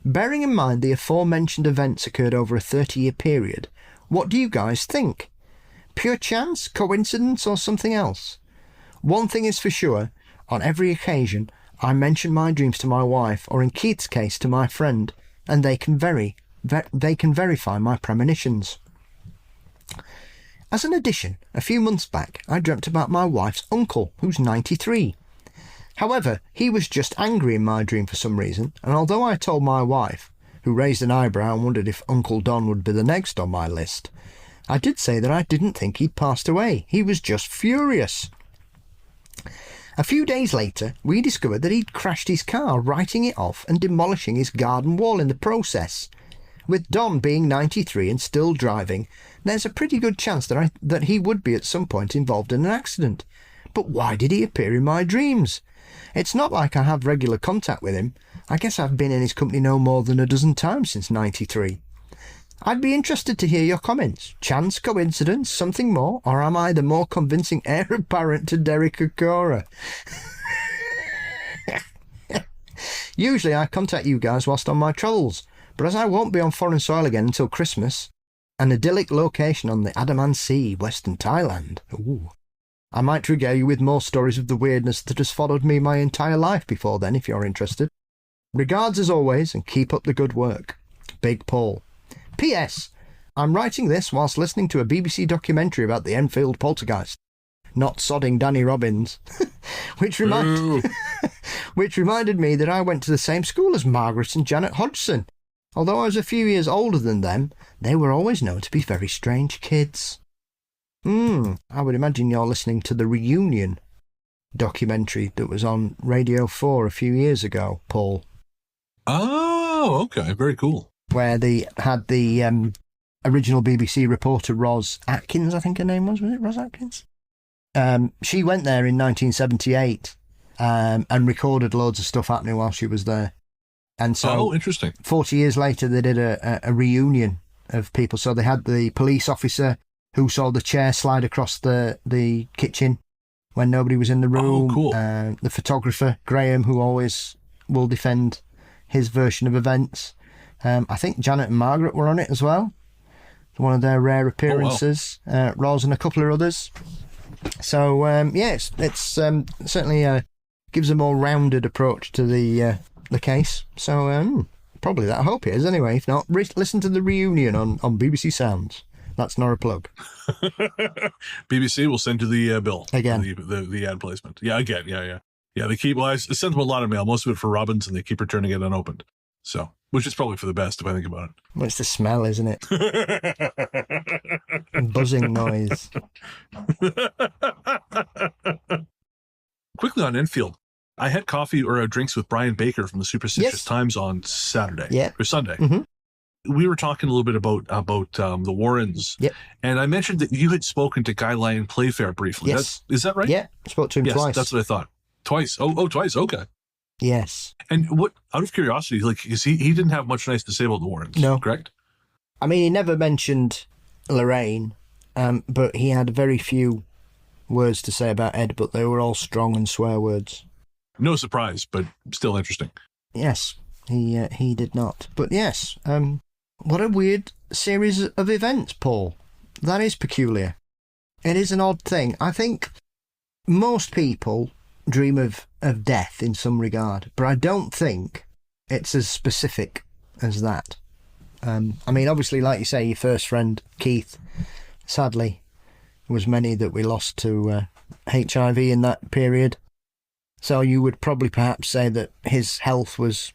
Bearing in mind the aforementioned events occurred over a 30-year period, what do you guys think? Pure chance, coincidence or something else? One thing is for sure, on every occasion, I mention my dreams to my wife, or in Keith's case to my friend, and they can verify my premonitions. As an addition, a few months back, I dreamt about my wife's uncle, who's 93. However, he was just angry in my dream for some reason, and although I told my wife, who raised an eyebrow and wondered if Uncle Don would be the next on my list, I did say that I didn't think he'd passed away. He was just furious. A few days later, we discovered that he'd crashed his car, writing it off and demolishing his garden wall in the process. With Don being 93 and still driving, there's a pretty good chance that he would be at some point involved in an accident. But why did he appear in my dreams? It's not like I have regular contact with him. I guess I've been in his company no more than a dozen times since 93. I'd be interested to hear your comments. Chance, coincidence, something more, or am I the more convincing heir apparent to Derek Okora? Usually I contact you guys whilst on my travels, but as I won't be on foreign soil again until Christmas, an idyllic location on the Andaman Sea, Western Thailand, I might regale you with more stories of the weirdness that has followed me my entire life before then, if you're interested. Regards as always, and keep up the good work. Big Paul. P.S. I'm writing this whilst listening to a BBC documentary about the Enfield poltergeist. Not sodding Danny Robbins. which reminded me that I went to the same school as Margaret and Janet Hodgson. Although I was a few years older than them, they were always known to be very strange kids. I would imagine you're listening to the Reunion documentary that was on Radio 4 a few years ago, Paul. Oh, okay. Very cool. Where they had the original BBC reporter Ros Atkins, I think her name was it Ros Atkins? She went there in 1978 and recorded loads of stuff happening while she was there. And so, interesting. 40 years later, they did a reunion of people. So they had the police officer who saw the chair slide across the kitchen when nobody was in the room. Oh, cool. The photographer, Graham, who always will defend his version of events. I think Janet and Margaret were on it as well. One of their rare appearances. Ros and a couple of others. So, it's certainly gives a more rounded approach to the case. So, probably that. I hope it is anyway. If not, listen to the Reunion on BBC Sounds. That's not a plug. BBC will send you the bill. Again. The ad placement. Yeah, again. Yeah. Yeah, they keep, I sent them a lot of mail, most of it for Robbins, and they keep returning it unopened. So, which is probably for the best if I think about it. Well, it's the smell, isn't it? Buzzing noise. Quickly on Enfield. I had coffee or drinks with Brian Baker from the Superstitious Times on Saturday. Yeah. Or Sunday. Mm-hmm. We were talking a little bit about the Warrens. Yep. And I mentioned that you had spoken to Guy Lyon Playfair briefly. Yes. Is that right? Yeah. I spoke to him twice. That's what I thought. Twice. Oh, twice. Okay. Yes. And what, out of curiosity, like, is he didn't have much nice to say about the Warrens. No. Correct? I mean, he never mentioned Lorraine, but he had very few words to say about Ed, but they were all strong and swear words. No surprise, but still interesting. Yes, he did not. But yes, what a weird series of events, Paul. That is peculiar. It is an odd thing. I think most people dream of death in some regard, but I don't think it's as specific as that. I mean, obviously, like you say, your first friend, Keith, sadly, was many that we lost to HIV in that period. So you would probably perhaps say that his health was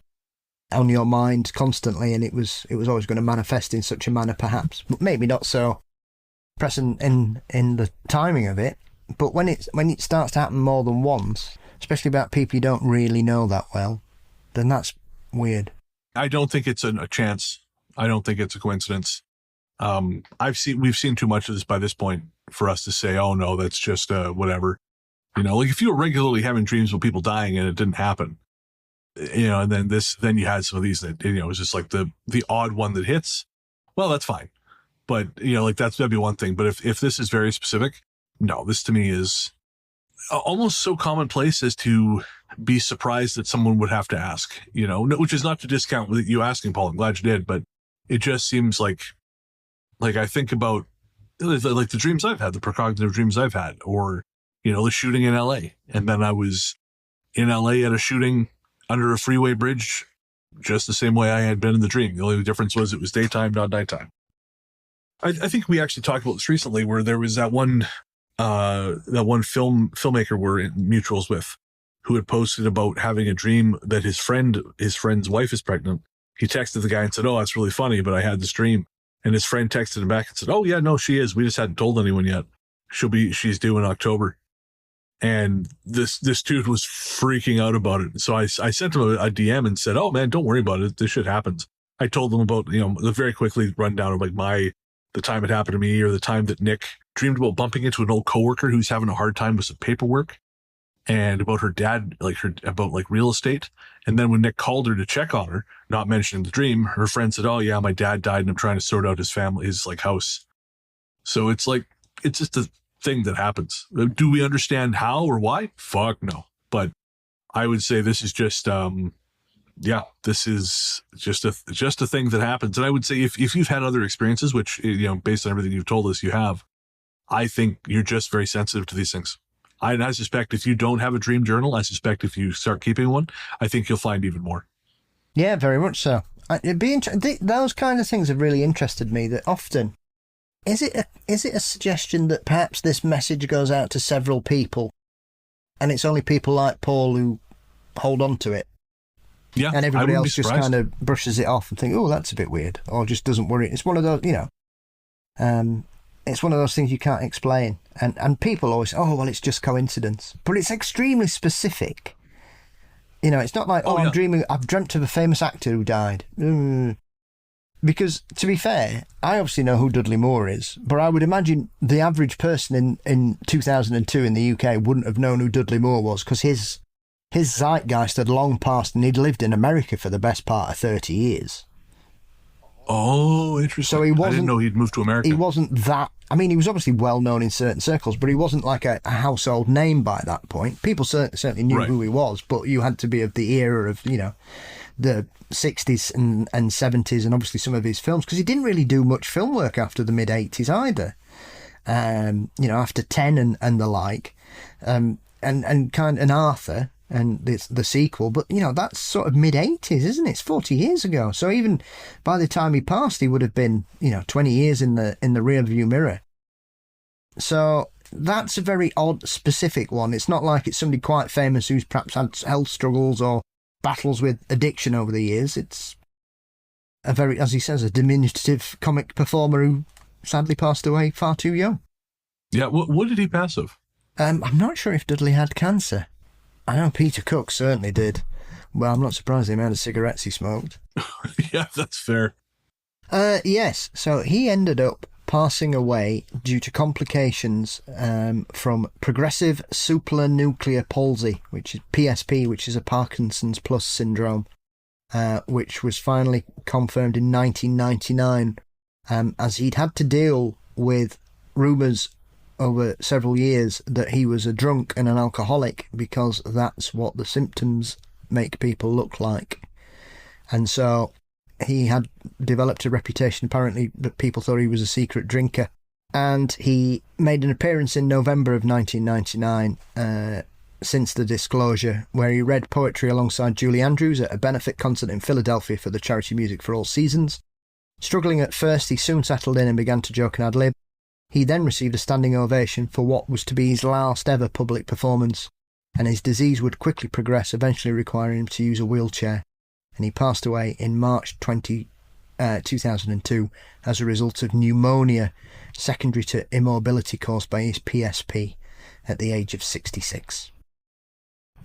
on your mind constantly, and it was always going to manifest in such a manner, perhaps, but maybe not so present in the timing of it. But when it starts to happen more than once, especially about people you don't really know that well, then that's weird. I don't think it's a chance. I don't think it's a coincidence. We've seen too much of this by this point for us to say, oh no, that's just whatever. You know, like if you were regularly having dreams of people dying and it didn't happen, you know, and then you had some of these that, you know, it was just like the odd one that hits. Well, that's fine. But, you know, like that'd be one thing. But if this is very specific, no, this to me is almost so commonplace as to be surprised that someone would have to ask, you know, which is not to discount you asking, Paul. I'm glad you did, but it just seems like I think about like the dreams I've had, the precognitive dreams I've had, or, you know, the shooting in LA. And then I was in LA at a shooting under a freeway bridge, just the same way I had been in the dream. The only difference was it was daytime, not nighttime. I think we actually talked about this recently, where there was that one filmmaker we're in mutuals with, who had posted about having a dream that his friend's wife is pregnant. He texted the guy and said, "Oh, that's really funny, but I had this dream." And his friend texted him back and said, "Oh yeah, no, she is. We just hadn't told anyone yet. She's due in October." And this dude was freaking out about it. So I sent him a DM and said, "Oh man, don't worry about it. This shit happens." I told him about, you know, the very quickly rundown of like the time it happened to me, or the time that Nick dreamed about bumping into an old coworker who's having a hard time with some paperwork, and about her dad, about real estate. And then when Nick called her to check on her, not mentioning the dream, her friend said, "Oh yeah, my dad died and I'm trying to sort out his house." So it's like, it's just a thing that happens. Do we understand how or why? Fuck no. But I would say this is just, this is just a thing that happens. And I would say if you've had other experiences, which, you know, based on everything you've told us, you have, I think you're just very sensitive to these things. I suspect if you don't have a dream journal, I suspect if you start keeping one, I think you'll find even more. Yeah, very much so. It'd be those kind of things have really interested me. That often, is it a suggestion that perhaps this message goes out to several people, and it's only people like Paul who hold on to it? Yeah, and everybody else just kind of brushes it off and think, "Oh, that's a bit weird," or just doesn't worry. It's one of those, you know. It's one of those things you can't explain. And people always, "Oh, well, it's just coincidence." But it's extremely specific. You know, it's not like, I've dreamt of a famous actor who died. Because, to be fair, I obviously know who Dudley Moore is, but I would imagine the average person in 2002 in the UK wouldn't have known who Dudley Moore was, because his zeitgeist had long passed, and he'd lived in America for the best part of 30 years. Oh, interesting. So I didn't know he'd moved to America. He wasn't that... I mean, he was obviously well known in certain circles, but he wasn't like a household name by that point. People certainly knew who he was, but you had to be of the era of, you know, the 60s and 70s, and obviously some of his films, because he didn't really do much film work after the mid-80s either. You know, after 10 and the like, and Arthur... and the sequel, but, you know, that's sort of mid-80s, isn't it? It's 40 years ago. So even by the time he passed, he would have been, you know, 20 years in the rearview mirror. So that's a very odd, specific one. It's not like it's somebody quite famous who's perhaps had health struggles or battles with addiction over the years. It's a very, as he says, a diminutive comic performer who sadly passed away far too young. Yeah, what did he pass of? I'm not sure if Dudley had cancer. I know Peter Cook certainly did. Well, I'm not surprised the amount of cigarettes he smoked. Yeah, that's fair. Yes, so he ended up passing away due to complications from progressive supranuclear palsy, which is PSP, which is a Parkinson's plus syndrome, which was finally confirmed in 1999, as he'd had to deal with rumours over several years that he was a drunk and an alcoholic because that's what the symptoms make people look like. And so he had developed a reputation, apparently, that people thought he was a secret drinker. And he made an appearance in November of 1999, since the disclosure, where he read poetry alongside Julie Andrews at a benefit concert in Philadelphia for the charity Music for All Seasons. Struggling at first, he soon settled in and began to joke and ad-lib. He then received a standing ovation for what was to be his last ever public performance, and his disease would quickly progress, eventually requiring him to use a wheelchair. And he passed away in March 2002 as a result of pneumonia secondary to immobility caused by his PSP at the age of 66.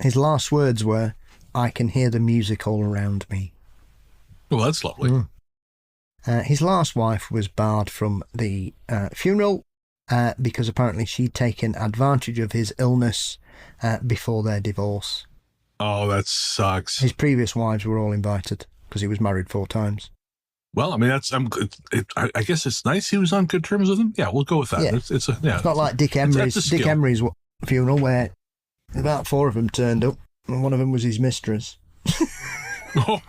His last words were, "I can hear the music all around me." Well, that's lovely. His last wife was barred from the funeral because apparently she'd taken advantage of his illness before their divorce. Oh, that sucks. His previous wives were all invited because he was married 4 times. Well, I mean, I guess it's nice he was on good terms with him. Yeah, we'll go with that. Yeah. It's not like Dick Emery's funeral where about 4 of them turned up and one of them was his mistress. Oh.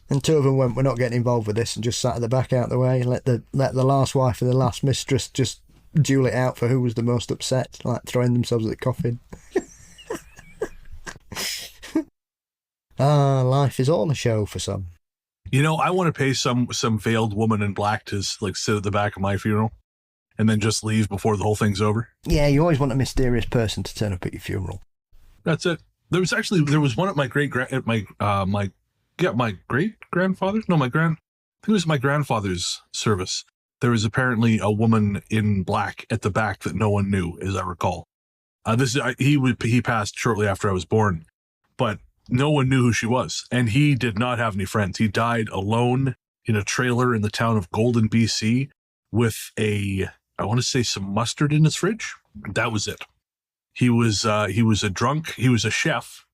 And 2 of them went, "We're not getting involved with this," and just sat at the back out the way and let the last wife and the last mistress just duel it out for who was the most upset, like throwing themselves at the coffin. Life is all a show for some. You know, I want to pay some veiled woman in black to like sit at the back of my funeral and then just leave before the whole thing's over. Yeah, you always want a mysterious person to turn up at your funeral. That's it. There was one at my great grandfather's. No, I think it was my grandfather's service. There was apparently a woman in black at the back that no one knew, as I recall. He passed shortly after I was born, but no one knew who she was, and he did not have any friends. He died alone in a trailer in the town of Golden, BC, with I want to say some mustard in his fridge. That was it. He was a drunk. He was a chef,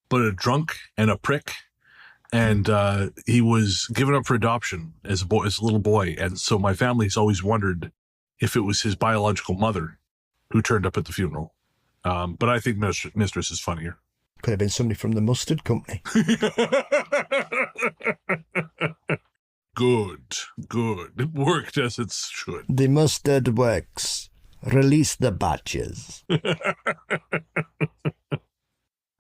but a drunk and a prick. And he was given up for adoption as a little boy. And so my family's always wondered if it was his biological mother who turned up at the funeral. But I think Mistress is funnier. Could have been somebody from the mustard company. Good. It worked as it should. The mustard works. Release the batches.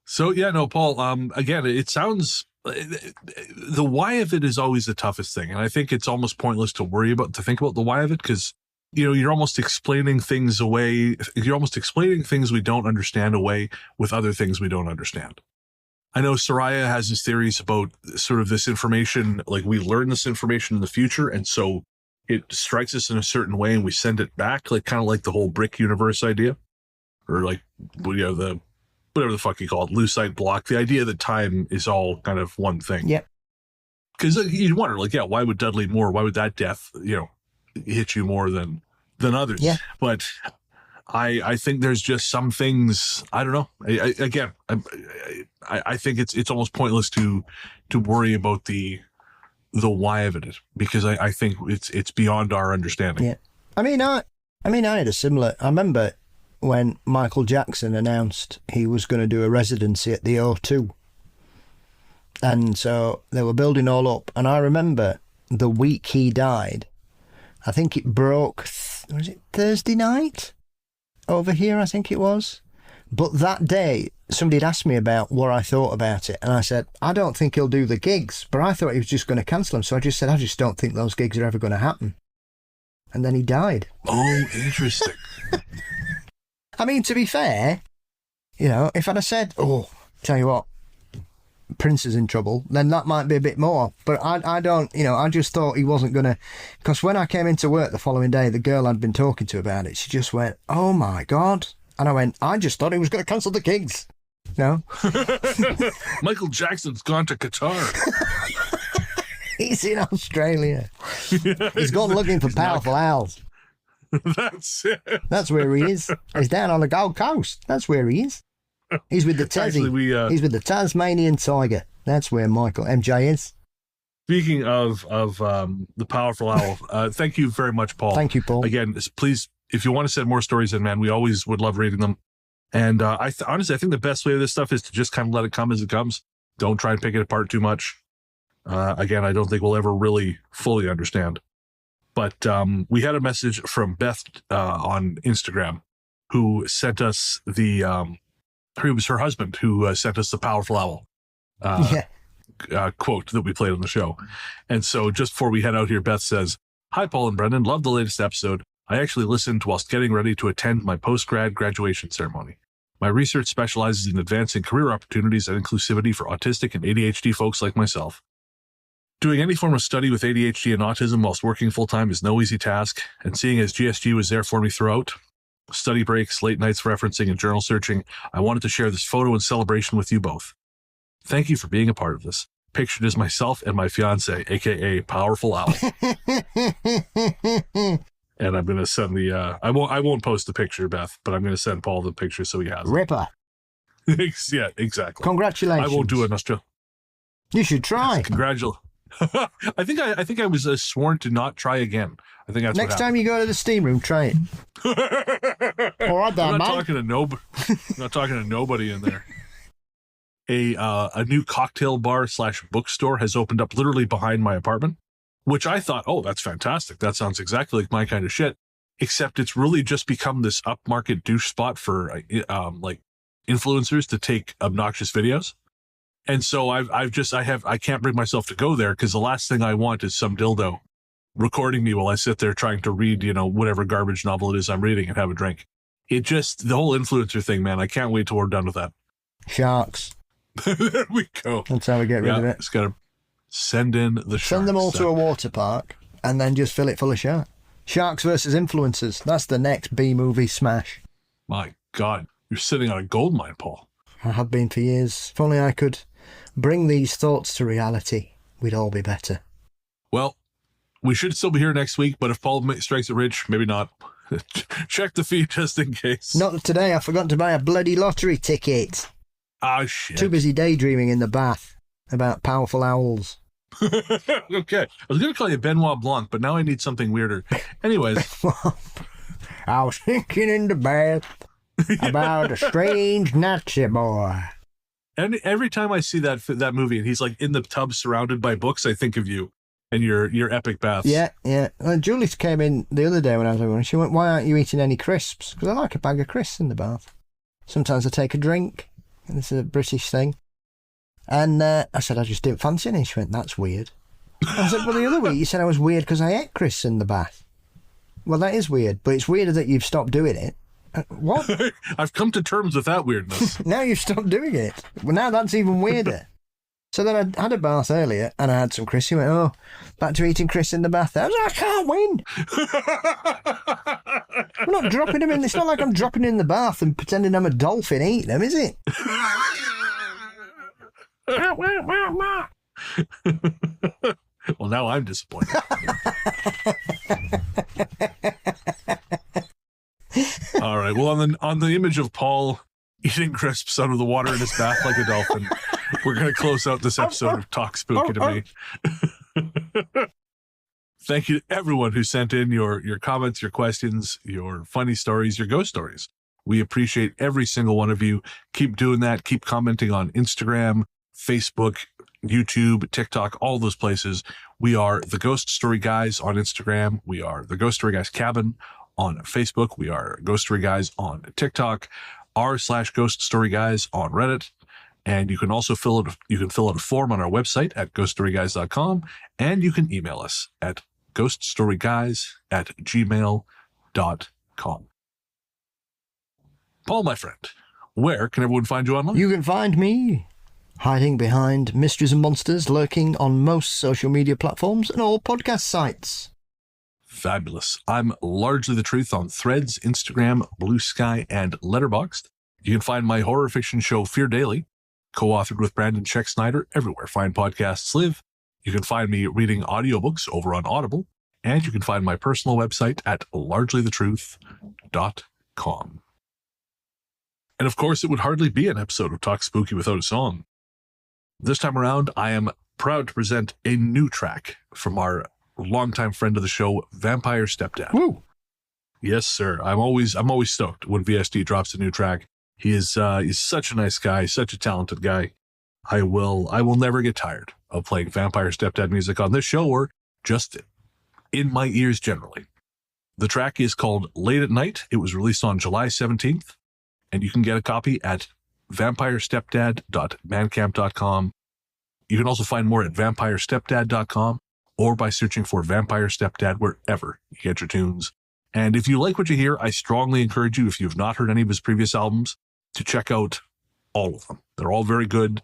So, yeah, no, Paul, again, it sounds... The why of it is always the toughest thing. And I think it's almost pointless to think about the why of it because, you know, you're almost explaining things away. You're almost explaining things we don't understand away with other things we don't understand. I know Soraya has his theories about sort of this information, like we learn this information in the future. And so it strikes us in a certain way and we send it back, like kind of like the whole brick universe idea or like, you know, whatever the fuck you call it, lucite block, the idea that time is all kind of one thing. Yep. Because you wonder, like, yeah, why would Dudley Moore, why would that death, you know, hit you more than others? Yeah. But I think there's just some things, I don't know. I think it's almost pointless to worry about the why of it because I think it's beyond our understanding. Yeah. I mean, I had a similar, I remember when Michael Jackson announced he was going to do a residency at the O2. And so they were building all up. And I remember the week he died, I think it broke, was it Thursday night? Over here, I think it was. But that day, somebody had asked me about what I thought about it. And I said, I don't think he'll do the gigs. But I thought he was just going to cancel them. So I just said, I just don't think those gigs are ever going to happen. And then he died. Oh, interesting. I mean, to be fair, you know, if I'd have said, oh, tell you what, Prince is in trouble, then that might be a bit more. But I don't, you know, I just thought he wasn't going to, because when I came into work the following day, the girl I'd been talking to about it, she just went, oh my God. And I went, I just thought he was going to cancel the gigs. No. Michael Jackson's gone to Qatar. He's in Australia. He's gone looking for powerful owls. That's it. That's where he is. He's down on the Gold Coast. That's where he is. He's with the Tassie. He's with the Tasmanian tiger. That's where Michael MJ is. Speaking of the powerful owl, thank you very much, Paul. Thank you, Paul. Again, please, if you want to send more stories in, man, we always would love reading them. And honestly, I think the best way of this stuff is to just kind of let it come as it comes. Don't try and pick it apart too much. Again, I don't think we'll ever really fully understand. But we had a message from Beth on Instagram who sent us it was her husband who sent us the Powerful Owl quote that we played on the show. And so just before we head out here, Beth says, "Hi, Paul and Brendan. Love the latest episode. I actually listened whilst getting ready to attend my post-grad graduation ceremony. My research specializes in advancing career opportunities and inclusivity for autistic and ADHD folks like myself. Doing any form of study with ADHD and autism whilst working full-time is no easy task, and seeing as GSG was there for me throughout, study breaks, late nights referencing, and journal searching, I wanted to share this photo in celebration with you both. Thank you for being a part of this. Pictured as myself and my fiance, aka Powerful Owl." And I'm going to send the, I won't post the picture, Beth, but I'm going to send Paul the picture so he has it. Ripper. Yeah, exactly. Congratulations. I won't do it in Australia. You should try. Congratulations. I think I was sworn to not try again. I think that's next time you go to the steam room, try it. All right, I'm not talking to nobody. I'm not talking to nobody in there. A new cocktail bar / bookstore has opened up literally behind my apartment, which I thought, oh, that's fantastic. That sounds exactly like my kind of shit. Except it's really just become this upmarket douche spot for like influencers to take obnoxious videos. And so I can't bring myself to go there because the last thing I want is some dildo recording me while I sit there trying to read, whatever garbage novel it is I'm reading and have a drink. The whole influencer thing, man, I can't wait till we're done with that. Sharks. There we go. That's how we get rid of it. It's got to send in the sharks. Send them all to a water park and then just fill it full of sharks. Sharks versus influencers. That's the next B-movie smash. My God, you're sitting on a goldmine, Paul. I have been for years. If only I could bring these thoughts to reality, we'd all be better. Well, we should still be here next week, but if Paul strikes it rich, maybe not. Check the feed just in case. Not today. I forgot to buy a bloody lottery ticket. Oh, shit. Too busy daydreaming in the bath about powerful owls. Okay. I was going to call you Benoit Blanc, but now I need something weirder. Anyways. I was thinking in the bath about a strange Nazi boy. And every time I see that movie and he's like in the tub surrounded by books, I think of you and your epic baths. Yeah. Julie came in the other day when I was over and she went, "Why aren't you eating any crisps?" Because I like a bag of crisps in the bath. Sometimes I take a drink. And this is a British thing. And I said, I just didn't fancy it. And she went, "That's weird." I said, "Well, the other week you said I was weird because I ate crisps in the bath." Well, that is weird, but it's weirder that you've stopped doing it. What? I've come to terms with that weirdness. Now you've stopped doing it. Well, now that's even weirder. So then I had a bath earlier and I had some crisps. He went, "Oh, back to eating crisps in the bath." I was like, "I can't win." I'm not dropping them in. It's not like I'm dropping in the bath and pretending I'm a dolphin eating them, is it? Well, now I'm disappointed. All right. Well, on the image of Paul eating crisps out of the water in his bath like a dolphin, we're going to close out this episode of Talk Spooky to Me. Thank you to everyone who sent in your comments, your questions, your funny stories, your ghost stories. We appreciate every single one of you. Keep doing that. Keep commenting on Instagram, Facebook, YouTube, TikTok, all those places. We are the Ghost Story Guys on Instagram. We are the Ghost Story Guys Cabin on Facebook. We are Ghost Story Guys on TikTok, r/Ghost Story Guys on Reddit. And you can also fill out a form on our website at ghoststoryguys.com. And you can email us at ghoststoryguys@gmail.com. Paul, my friend, where can everyone find you online? You can find me hiding behind mysteries and monsters, lurking on most social media platforms and all podcast sites. Fabulous. I'm Largely the Truth on Threads, Instagram, Blue Sky, and Letterboxd. You can find my horror fiction show Fear Daily, co-authored with Brandon Scheck Snyder, everywhere fine podcasts live. You can find me reading audiobooks over on Audible, and you can find my personal website at largelythetruth.com. And of course, it would hardly be an episode of Talk Spooky without a song. This time around, I am proud to present a new track from our longtime friend of the show, Vampire Stepdad. Woo! Yes, sir. I'm always stoked when VSD drops a new track. He's such a nice guy, such a talented guy. I will never get tired of playing Vampire Stepdad music on this show or just in my ears generally. The track is called Late at Night. It was released on July 17th, and you can get a copy at vampirestepdad.bandcamp.com. You can also find more at vampirestepdad.com or by searching for Vampire Stepdad wherever you get your tunes. And if you like what you hear, I strongly encourage you, if you've not heard any of his previous albums, to check out all of them. They're all very good.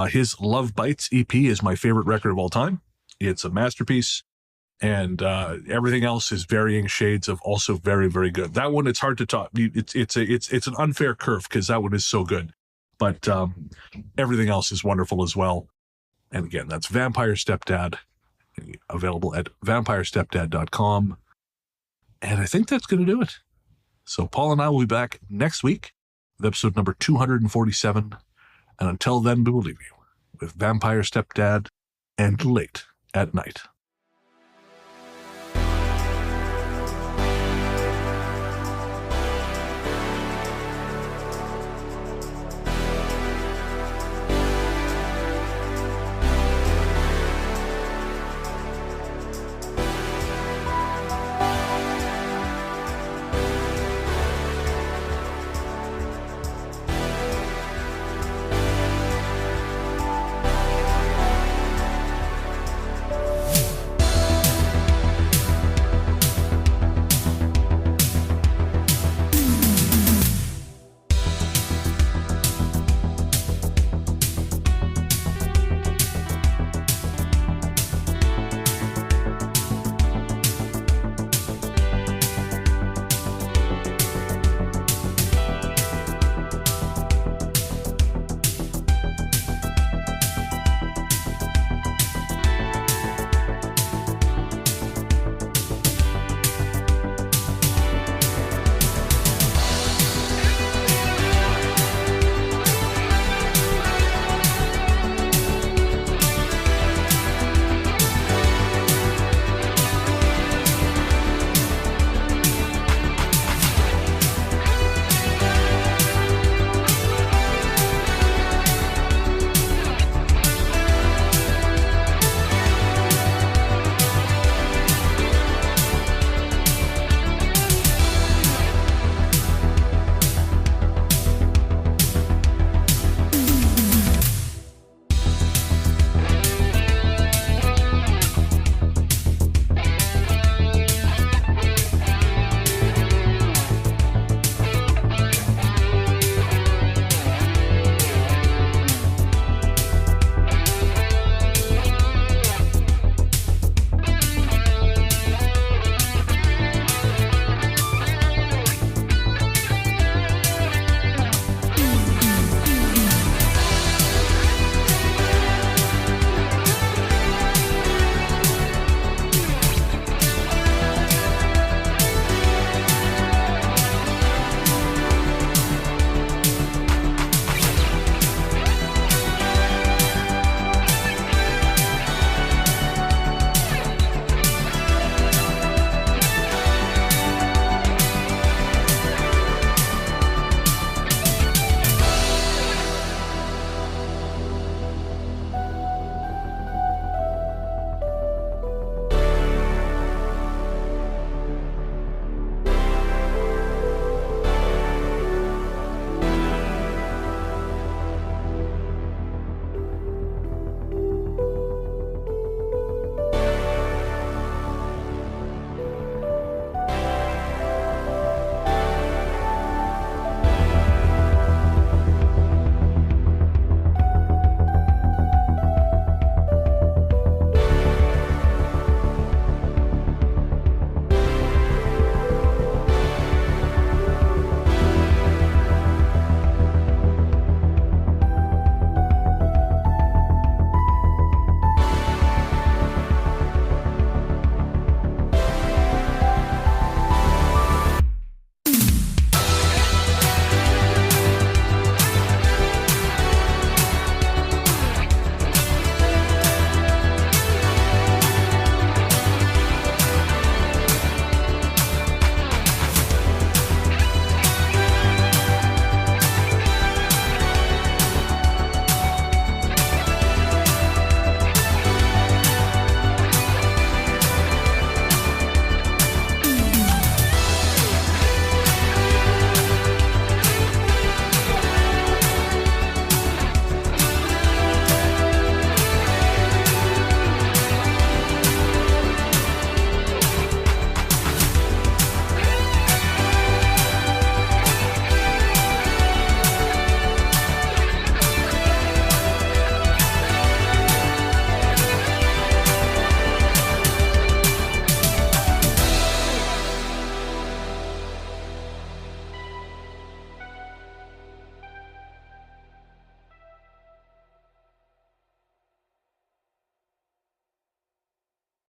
His Love Bites EP is my favorite record of all time. It's a masterpiece, and everything else is varying shades of also very, very good. That one, it's hard to talk. It's an unfair curve because that one is so good, but everything else is wonderful as well. And again, that's Vampire Stepdad, available at vampirestepdad.com. And I think that's going to do it. So Paul and I will be back next week with episode number 247. And until then, we will leave you with Vampire Stepdad and Late at Night.